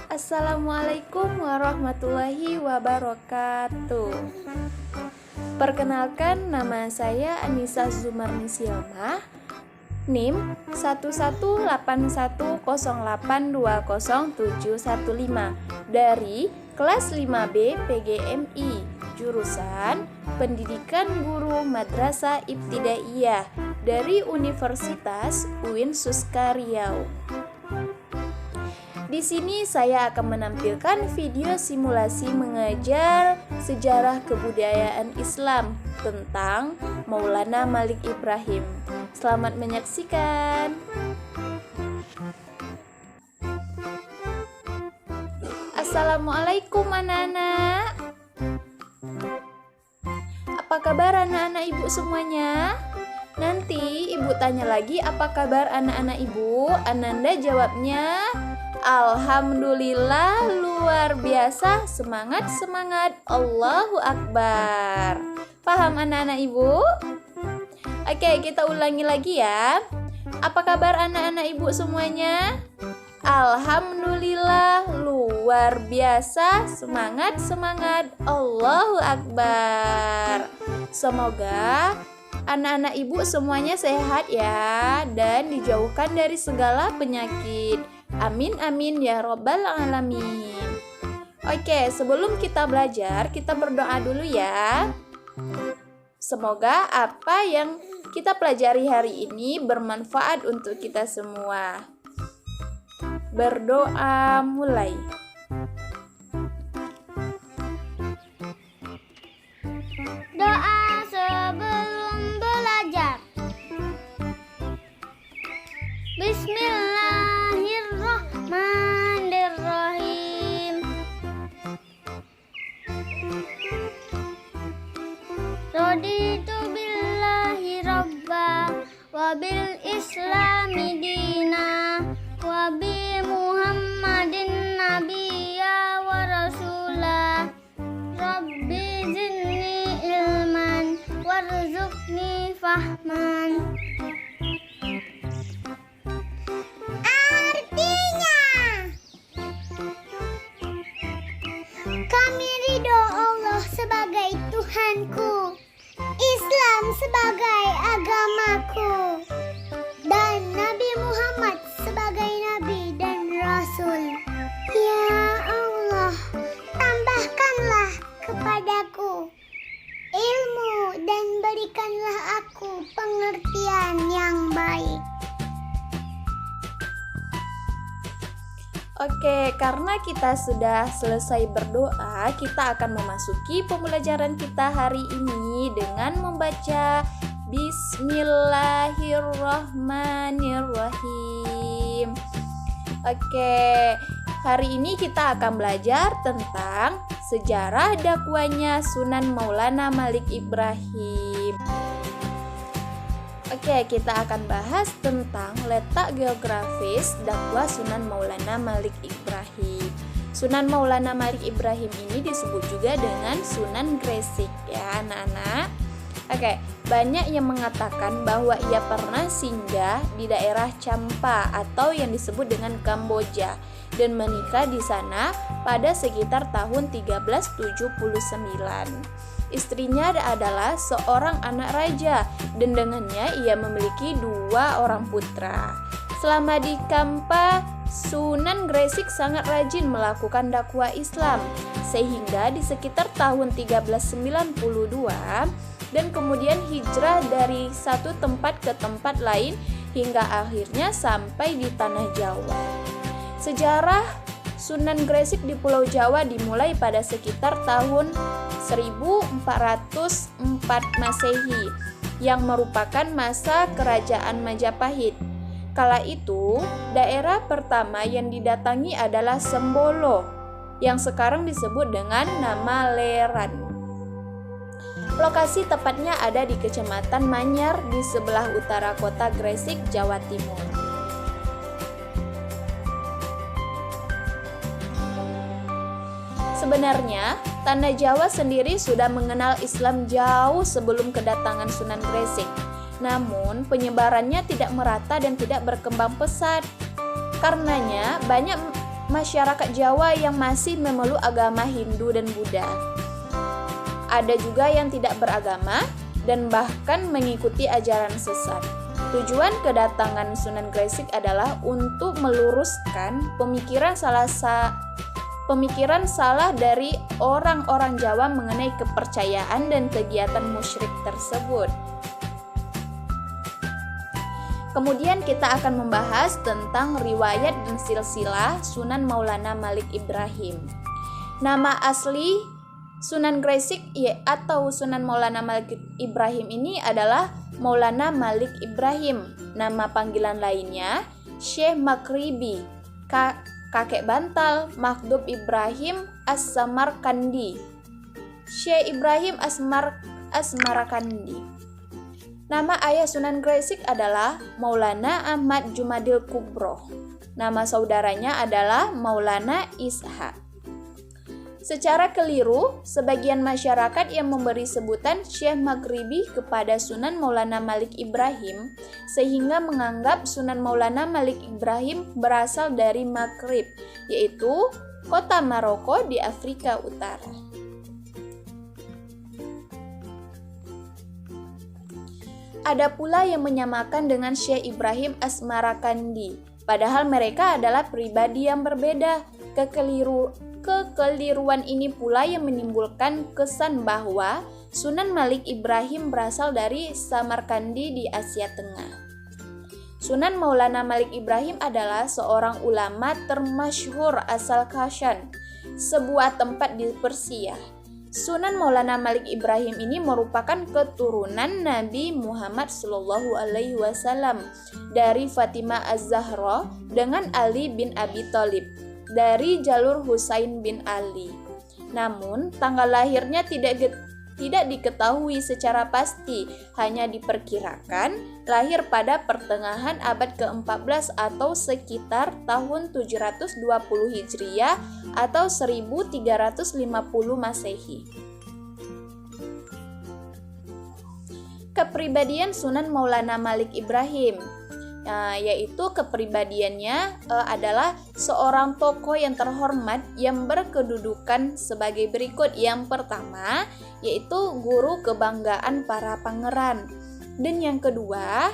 Assalamualaikum warahmatullahi wabarakatuh. Perkenalkan, nama saya Anissa Zumarni Silma, NIM 11810820715 dari kelas 5B PGMI, jurusan Pendidikan Guru Madrasah Ibtidaiyah dari Universitas UIN Suska Riau. Di sini saya akan menampilkan video simulasi mengajar sejarah kebudayaan Islam tentang Maulana Malik Ibrahim. Selamat menyaksikan. Assalamualaikum anak-anak. Apa kabar anak-anak ibu semuanya? Nanti ibu tanya lagi apa kabar anak-anak ibu. Ananda jawabnya Alhamdulillah, luar biasa, semangat, semangat, Allahu Akbar. Paham anak-anak ibu? Oke, kita ulangi lagi ya. Apa kabar anak-anak ibu semuanya? Alhamdulillah, luar biasa, semangat, semangat, Allahu Akbar. Semoga anak-anak ibu semuanya sehat ya, dan dijauhkan dari segala penyakit. Amin amin ya robbal alamin. Oke, sebelum kita belajar, kita berdoa dulu ya. Semoga apa yang kita pelajari hari ini bermanfaat untuk kita semua. Berdoa mulai. Doa sebelum belajar. Bismillahirrahmanirrahim. Raditu billahi rabba wa bil islami dina wa bi muhammadin nabiyya wa rasula. Rabbi zidni ilman warzuqni fahman. Kami ridho Allah sebagai Tuhanku, Islam sebagai agamaku, dan Nabi Muhammad sebagai Nabi dan Rasul. Ya Allah, tambahkanlah kepadaku ilmu dan berikanlah aku pengertian yang baik. Oke, karena kita sudah selesai berdoa, kita akan memasuki pembelajaran kita hari ini dengan membaca Bismillahirrahmanirrahim. Oke, hari ini kita akan belajar tentang sejarah dakwahnya Sunan Maulana Malik Ibrahim. Oke, kita akan bahas tentang letak geografis dakwah Sunan Maulana Malik Ibrahim. Sunan Maulana Malik Ibrahim ini disebut juga dengan Sunan Gresik ya anak-anak. Oke, banyak yang mengatakan bahwa ia pernah singgah di daerah Champa atau yang disebut dengan Kamboja dan menikah di sana pada sekitar tahun 1379. Istrinya adalah seorang anak raja dan dengannya ia memiliki 2 orang putra. Selama di Kampa, Sunan Gresik sangat rajin melakukan dakwah Islam sehingga di sekitar tahun 1392 dan kemudian hijrah dari satu tempat ke tempat lain hingga akhirnya sampai di tanah Jawa. Sejarah Sunan Gresik di Pulau Jawa dimulai pada sekitar tahun 1404 Masehi yang merupakan masa kerajaan Majapahit. Kala itu, daerah pertama yang didatangi adalah Sembolo yang sekarang disebut dengan nama Leran. Lokasi tepatnya ada di Kecamatan Manyar di sebelah utara kota Gresik, Jawa Timur. Sebenarnya, tanah Jawa sendiri sudah mengenal Islam jauh sebelum kedatangan Sunan Gresik. Namun, penyebarannya tidak merata dan tidak berkembang pesat. Karenanya, banyak masyarakat Jawa yang masih memeluk agama Hindu dan Buddha. Ada juga yang tidak beragama dan bahkan mengikuti ajaran sesat. Tujuan kedatangan Sunan Gresik adalah untuk meluruskan pemikiran salah dari orang-orang Jawa mengenai kepercayaan dan kegiatan musyrik tersebut. Kemudian kita akan membahas tentang riwayat dan silsilah Sunan Maulana Malik Ibrahim. Nama asli Sunan Gresik atau Sunan Maulana Malik Ibrahim ini adalah Maulana Malik Ibrahim. Nama panggilan lainnya Syekh Maghribi, kakek bantal Makhdum Ibrahim As-Samarkandi. Syekh Ibrahim Asmarakandi. Nama ayah Sunan Gresik adalah Maulana Ahmad Jumadil Kubro. Nama saudaranya adalah Maulana Ishaq. Secara keliru, sebagian masyarakat yang memberi sebutan Syekh Maghribi kepada Sunan Maulana Malik Ibrahim sehingga menganggap Sunan Maulana Malik Ibrahim berasal dari Maghrib, yaitu kota Maroko di Afrika Utara. Ada pula yang menyamakan dengan Syekh Ibrahim Asmarakandi, padahal mereka adalah pribadi yang berbeda. Kekeliruan ini pula yang menimbulkan kesan bahwa Sunan Malik Ibrahim berasal dari Samarkandi di Asia Tengah. Sunan Maulana Malik Ibrahim adalah seorang ulama termasyhur asal Kashan, sebuah tempat di Persia. Sunan Maulana Malik Ibrahim ini merupakan keturunan Nabi Muhammad SAW dari Fatimah Az-Zahra dengan Ali bin Abi Thalib dari jalur Husain bin Ali. Namun, tanggal lahirnya tidak diketahui secara pasti, hanya diperkirakan lahir pada pertengahan abad ke-14 atau sekitar tahun 720 Hijriah atau 1350 Masehi. Kepribadian Sunan Maulana Malik Ibrahim, yaitu kepribadiannya adalah seorang tokoh yang terhormat yang berkedudukan sebagai berikut. Yang pertama, yaitu guru kebanggaan para pangeran. Dan yang kedua,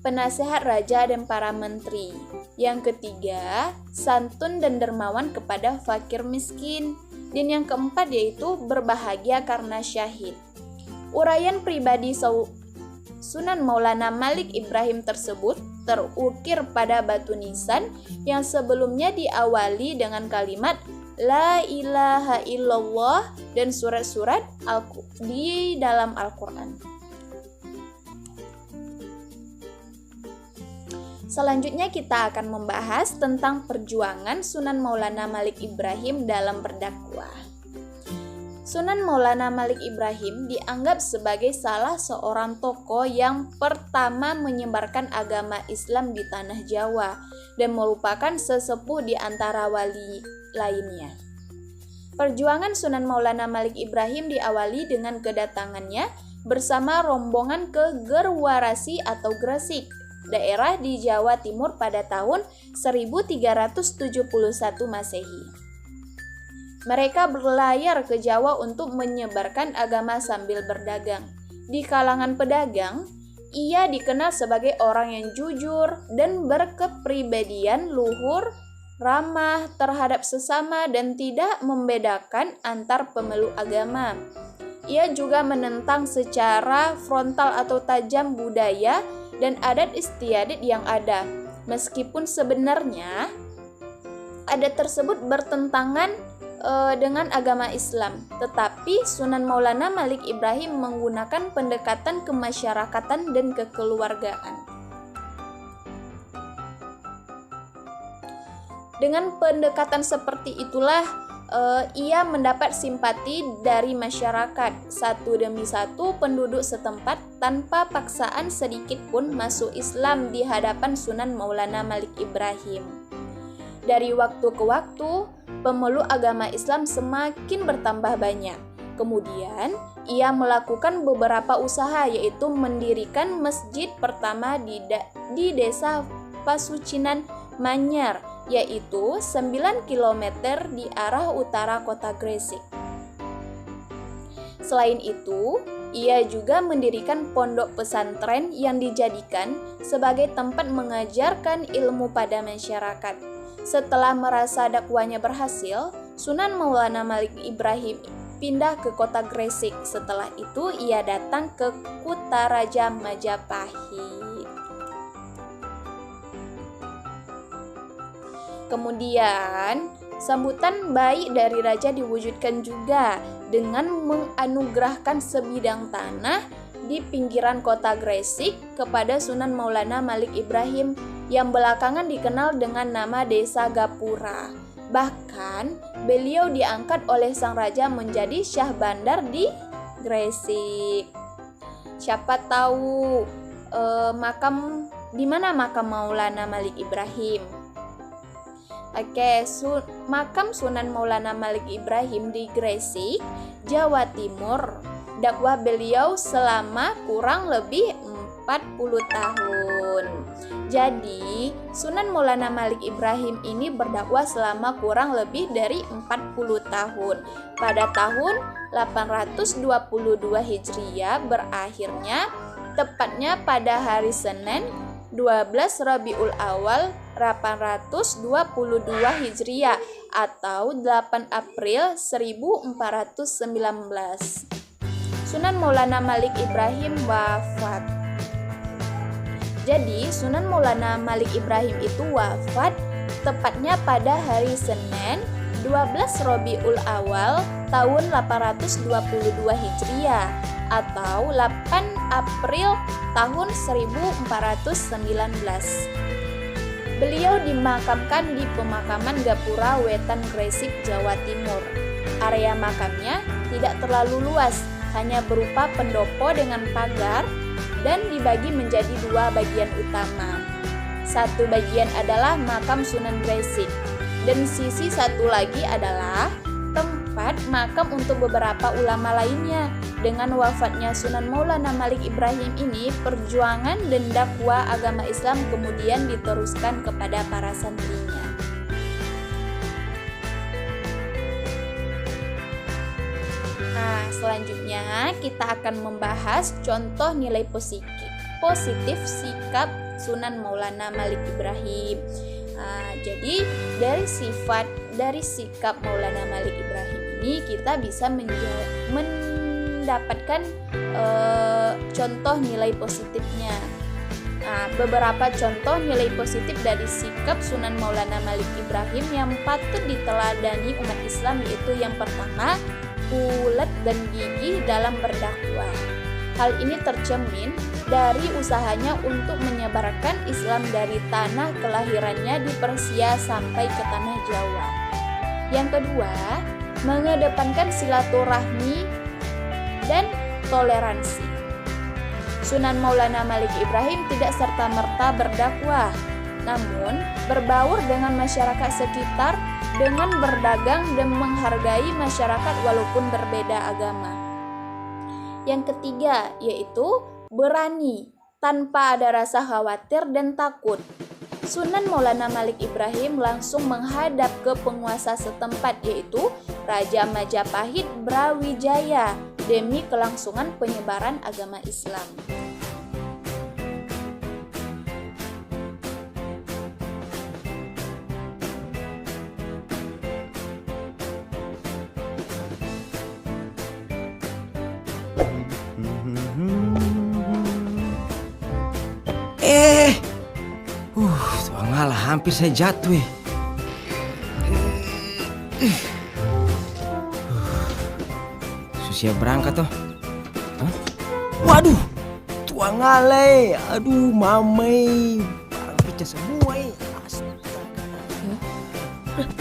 penasehat raja dan para menteri. Yang ketiga, santun dan dermawan kepada fakir miskin. Dan yang keempat yaitu berbahagia karena syahid. Uraian pribadi Sunan Maulana Malik Ibrahim tersebut terukir pada batu nisan yang sebelumnya diawali dengan kalimat La ilaha illallah dan surat-surat di dalam Al-Quran. Selanjutnya kita akan membahas tentang perjuangan Sunan Maulana Malik Ibrahim dalam berdakwah. Sunan Maulana Malik Ibrahim dianggap sebagai salah seorang tokoh yang pertama menyebarkan agama Islam di tanah Jawa dan merupakan sesepuh di antara wali lainnya. Perjuangan Sunan Maulana Malik Ibrahim diawali dengan kedatangannya bersama rombongan ke Gerwarasi atau Gresik, daerah di Jawa Timur pada tahun 1371 Masehi. Mereka berlayar ke Jawa untuk menyebarkan agama sambil berdagang. Di kalangan pedagang, ia dikenal sebagai orang yang jujur dan berkepribadian luhur, ramah terhadap sesama dan tidak membedakan antar pemeluk agama. Ia juga menentang secara frontal atau tajam budaya dan adat istiadat yang ada, meskipun sebenarnya adat tersebut bertentangan dengan agama Islam. Tetapi Sunan Maulana Malik Ibrahim menggunakan pendekatan kemasyarakatan dan kekeluargaan. Dengan pendekatan seperti itulah ia mendapat simpati dari masyarakat satu demi satu penduduk setempat tanpa paksaan sedikit pun masuk Islam di hadapan Sunan Maulana Malik Ibrahim. Dari waktu ke waktu, pemeluk agama Islam semakin bertambah banyak. Kemudian, ia melakukan beberapa usaha, yaitu mendirikan masjid pertama di desa Pasucinan Manyar yaitu 9 km di arah utara kota Gresik. Selain itu, ia juga mendirikan pondok pesantren yang dijadikan sebagai tempat mengajarkan ilmu pada masyarakat. Setelah merasa dakwahnya berhasil, Sunan Maulana Malik Ibrahim pindah ke kota Gresik. Setelah itu, ia datang ke Kutaraja Majapahit. Kemudian, sambutan baik dari raja diwujudkan juga dengan menganugerahkan sebidang tanah di pinggiran kota Gresik kepada Sunan Maulana Malik Ibrahim yang belakangan dikenal dengan nama Desa Gapura. Bahkan, beliau diangkat oleh sang raja menjadi Syah Bandar di Gresik. Siapa tahu di mana makam Maulana Malik Ibrahim? Oke, makam Sunan Maulana Malik Ibrahim di Gresik, Jawa Timur. Dakwah beliau selama kurang lebih 40 tahun. Jadi, Sunan Maulana Malik Ibrahim ini berdakwah selama kurang lebih dari 40 tahun. Pada tahun 822 Hijriah berakhirnya tepatnya pada hari Senin 12 Rabiul Awal 822 Hijriah atau 8 April 1419. Sunan Maulana Malik Ibrahim wafat. Jadi, Sunan Maulana Malik Ibrahim itu wafat tepatnya pada hari Senin 12 Rabiul Awal tahun 822 Hijriah atau 8 April tahun 1419. Beliau dimakamkan di pemakaman Gapura Wetan Gresik, Jawa Timur. Area makamnya tidak terlalu luas, hanya berupa pendopo dengan pagar dan dibagi menjadi dua bagian utama. Satu bagian adalah makam Sunan Gresik dan sisi satu lagi adalah tempat makam untuk beberapa ulama lainnya. Dengan wafatnya Sunan Maulana Malik Ibrahim ini, perjuangan dan dakwah agama Islam kemudian diteruskan kepada para santrinya. Nah, selanjutnya kita akan membahas contoh nilai positif sikap Sunan Maulana Malik Ibrahim. Jadi dari sikap Maulana Malik Ibrahim ini kita bisa mendapatkan contoh nilai positifnya. Nah, beberapa contoh nilai positif dari sikap Sunan Maulana Malik Ibrahim yang patut diteladani umat Islam yaitu yang pertama, ulet dan gigih dalam berdakwah. Hal ini tercermin dari usahanya untuk menyebarkan Islam dari tanah kelahirannya di Persia sampai ke tanah Jawa. Yang kedua, mengedepankan silaturahmi dan toleransi. Sunan Maulana Malik Ibrahim tidak serta-merta berdakwah, namun berbaur dengan masyarakat sekitar dengan berdagang dan menghargai masyarakat walaupun berbeda agama. Yang ketiga, yaitu berani tanpa ada rasa khawatir dan takut. Sunan Maulana Malik Ibrahim langsung menghadap ke penguasa setempat yaitu Raja Majapahit Brawijaya demi kelangsungan penyebaran agama Islam. Malah hampir saya jatuh. Susah berangkat toh. Waduh, tuang alay. Aduh, mamai. Barang pecah semua.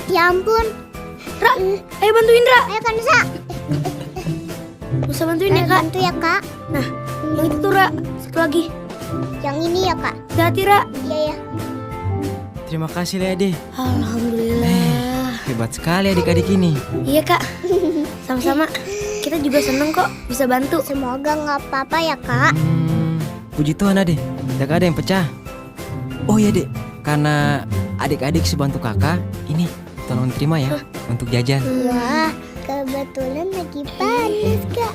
Ya ampun. Ra, ayo bantuin Ra. Ayo kan Nusa. Nusa bantuin ya Kak. Bantu ya Kak. Nah, yang itu tuh Ra. Satu lagi. Yang ini ya Kak. Hati-hati Ra. Iya ya. Terima kasih Lede. Alhamdulillah. Hebat sekali adik-adik ini. Iya Kak. Sama-sama. Kita juga seneng kok bisa bantu. Semoga nggak apa-apa ya Kak. Puji Tuhan Ade, tidak ada yang pecah. Oh iya Dek, karena adik-adik sebantu kakak, ini tolong terima ya untuk jajan. Wah, kebetulan lagi panas, Kak.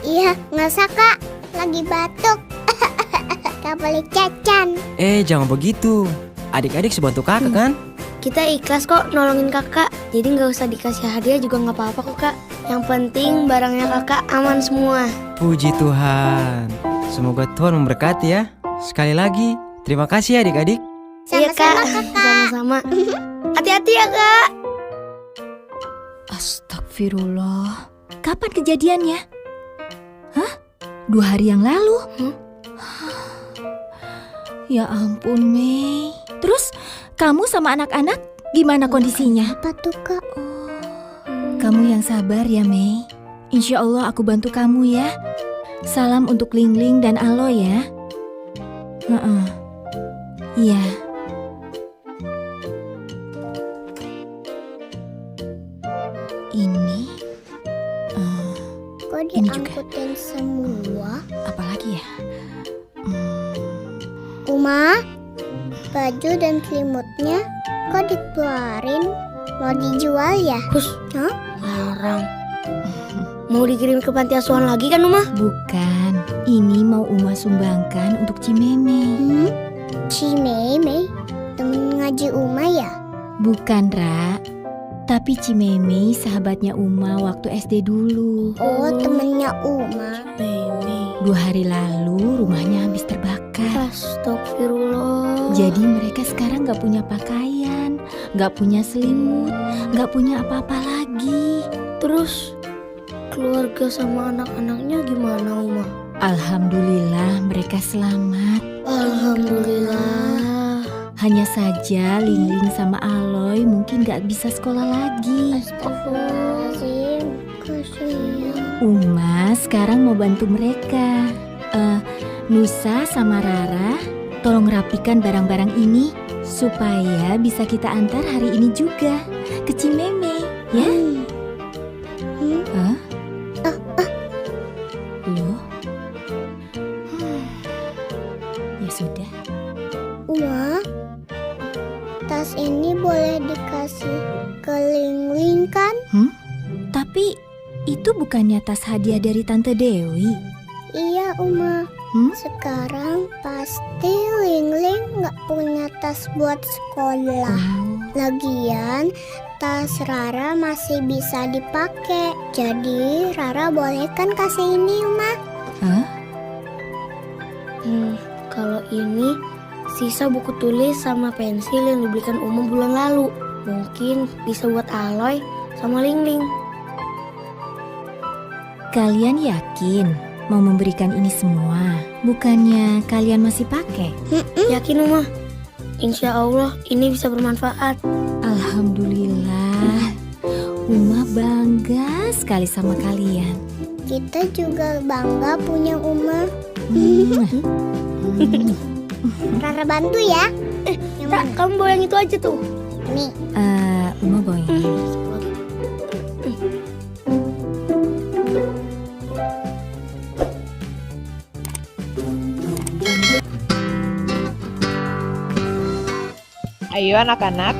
Iya, nggak Kak. Lagi batuk. Kak boleh jajan. Jangan begitu. Adik-adik sebantu kakak kan? Kita ikhlas kok nolongin kakak. Jadi nggak usah dikasih hadiah juga nggak apa-apa kok kak. Yang penting barangnya kakak aman semua. Puji Tuhan. Semoga Tuhan memberkati ya. Sekali lagi, terima kasih ya adik-adik. Iya kak, sama-sama. Hati-hati ya kak. Astagfirullah. Kapan kejadiannya? Hah? 2 hari yang lalu? Ya ampun, Mei. Terus kamu sama anak-anak gimana kondisinya? Apa tuh, Kak? Kamu yang sabar ya, Mei. Insya Allah aku bantu kamu ya. Salam untuk Lingling dan Alo ya. Iya. Ini Kok Ini juga. diangkutin semua? apalagi ya? Uma, baju dan selimutnya kok dikeluarin? Mau dijual ya? Hus, larang. Mau dikirim ke panti asuhan lagi kan Uma? Bukan. Ini mau Uma sumbangkan untuk Cimeme. Si Mei, temen ngaji Uma ya? Bukan, Ra. Tapi Cimeme sahabatnya Uma waktu SD dulu. Oh, temennya Uma. 2 hari lalu rumahnya habis terbakar. Astagfirullah. Jadi mereka sekarang gak punya pakaian, gak punya selimut, gak punya apa-apa lagi. Terus keluarga sama anak-anaknya gimana Uma? Alhamdulillah mereka selamat. Alhamdulillah. Hanya saja Lingling sama Aloy mungkin gak bisa sekolah lagi. Astagfirullahaladzim, kasihan. Uma sekarang mau bantu mereka. Nusa sama Rara, tolong rapikan barang-barang ini supaya bisa kita antar hari ini juga ke Cimeme, ya? Loh? Ya sudah. Uma, tas ini boleh dikasih ke Lingling kan? Tapi itu bukannya tas hadiah dari Tante Dewi? Iya, Uma. Hmm? Sekarang pasti Lingling nggak punya tas buat sekolah. Lagian, tas Rara masih bisa dipakai. Jadi, Rara boleh kan kasih ini, Uma? Kalau ini sisa buku tulis sama pensil yang dibelikan Uma bulan lalu. Mungkin bisa buat Aloy sama Lingling. Kalian yakin mau memberikan ini semua? Bukannya kalian masih pakai? Yakin Uma? Insya Allah ini bisa bermanfaat. Alhamdulillah. Uma bangga sekali sama kalian. Kita juga bangga punya Uma. Rara bantu ya. Yang Ra, mana? kamu bawa yang itu aja tuh. Nih. Uma bawa ini. Ayo anak-anak,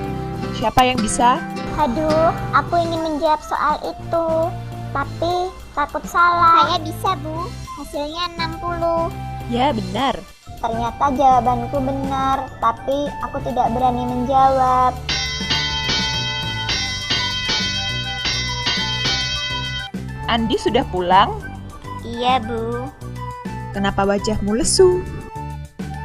siapa yang bisa? Aduh, aku ingin menjawab soal itu. Tapi takut salah. Saya bisa, Bu. Hasilnya 60. Ya benar. Ternyata jawabanku benar, tapi aku tidak berani menjawab. Andi sudah pulang? Iya, Bu. Kenapa wajahmu lesu?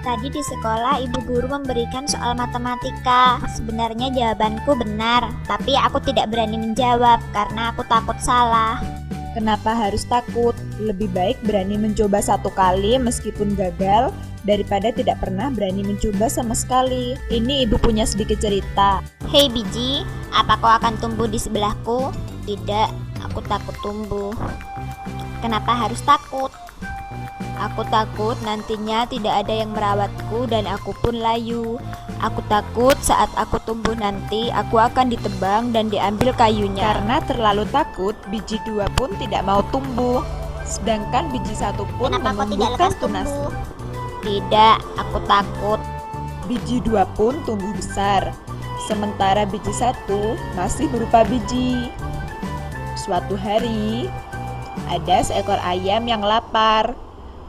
Tadi di sekolah ibu guru memberikan soal matematika. Sebenarnya jawabanku benar, tapi aku tidak berani menjawab karena aku takut salah. Kenapa harus takut? Lebih baik berani mencoba 1 kali meskipun gagal daripada tidak pernah berani mencoba sama sekali. Ini ibu punya sedikit cerita. Hei biji, apa kau akan tumbuh di sebelahku? Tidak, aku takut tumbuh. Kenapa harus takut? Aku takut nantinya tidak ada yang merawatku dan aku pun layu. Aku takut saat aku tumbuh nanti aku akan ditebang dan diambil kayunya. Karena terlalu takut, biji 2 pun tidak mau tumbuh. Sedangkan biji 1 pun Kenapa kau tidak menumbuhkan lekas tunas. tumbuh? Tidak, aku takut. Biji 2 pun tumbuh besar, sementara biji 1 masih berupa biji. Suatu hari, ada seekor ayam yang lapar.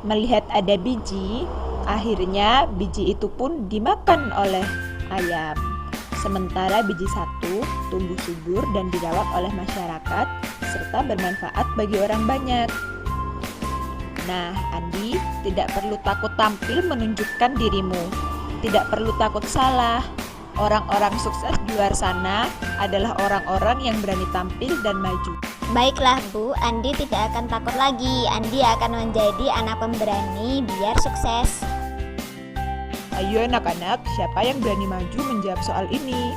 Melihat ada biji, akhirnya biji itu pun dimakan oleh ayam. Sementara biji 1 tumbuh subur dan dirawat oleh masyarakat serta bermanfaat bagi orang banyak. Nah, Andi, tidak perlu takut tampil menunjukkan dirimu. Tidak perlu takut salah. Orang-orang sukses di luar sana adalah orang-orang yang berani tampil dan maju. Baiklah Bu, Andi tidak akan takut lagi. Andi akan menjadi anak pemberani biar sukses. Ayo anak-anak, siapa yang berani maju menjawab soal ini?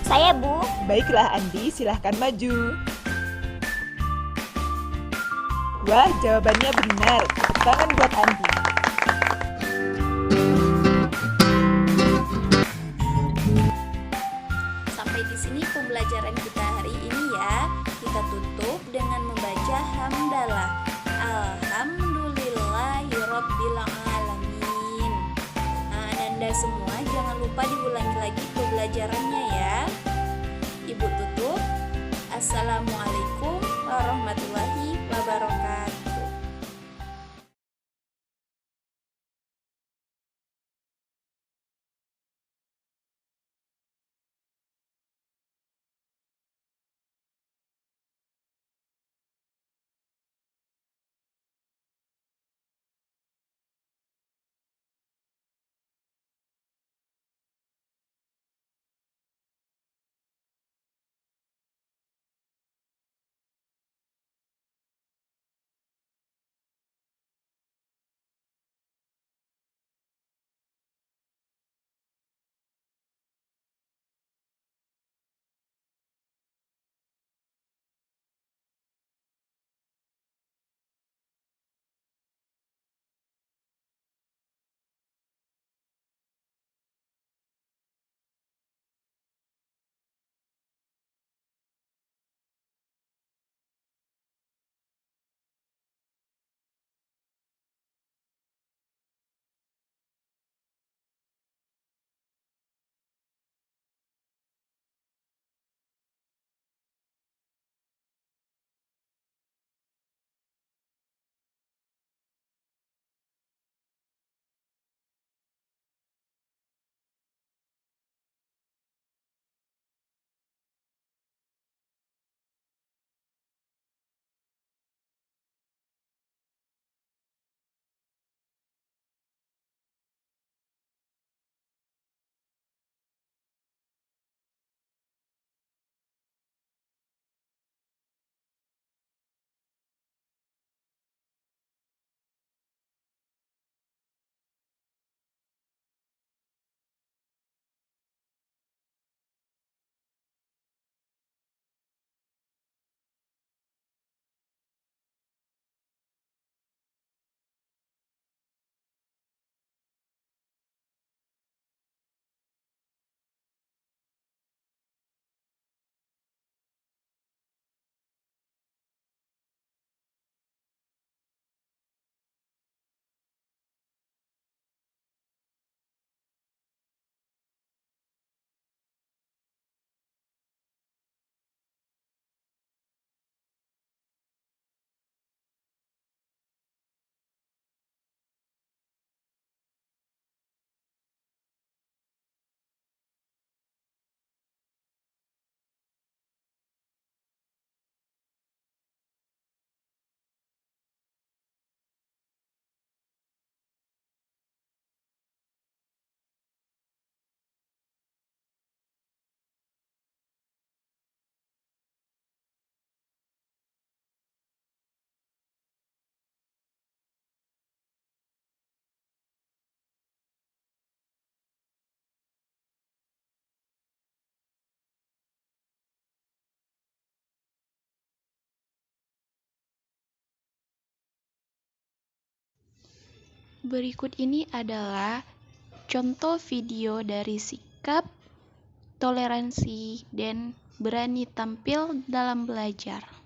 Saya Bu. Baiklah Andi, silahkan maju. Wah, jawabannya benar. Tepuk tangan buat Andi. Sampai di sini pembelajaran kita hari ini ya. Kita tutup dengan membaca hamdalah. Alhamdulillahirabbil alamin. Nah, Anda semua jangan lupa diulangi lagi pembelajarannya ya. Ibu tutup. Assalamualaikum warahmatullahi wabarakatuh. Berikut ini adalah contoh video dari sikap, toleransi, dan berani tampil dalam belajar.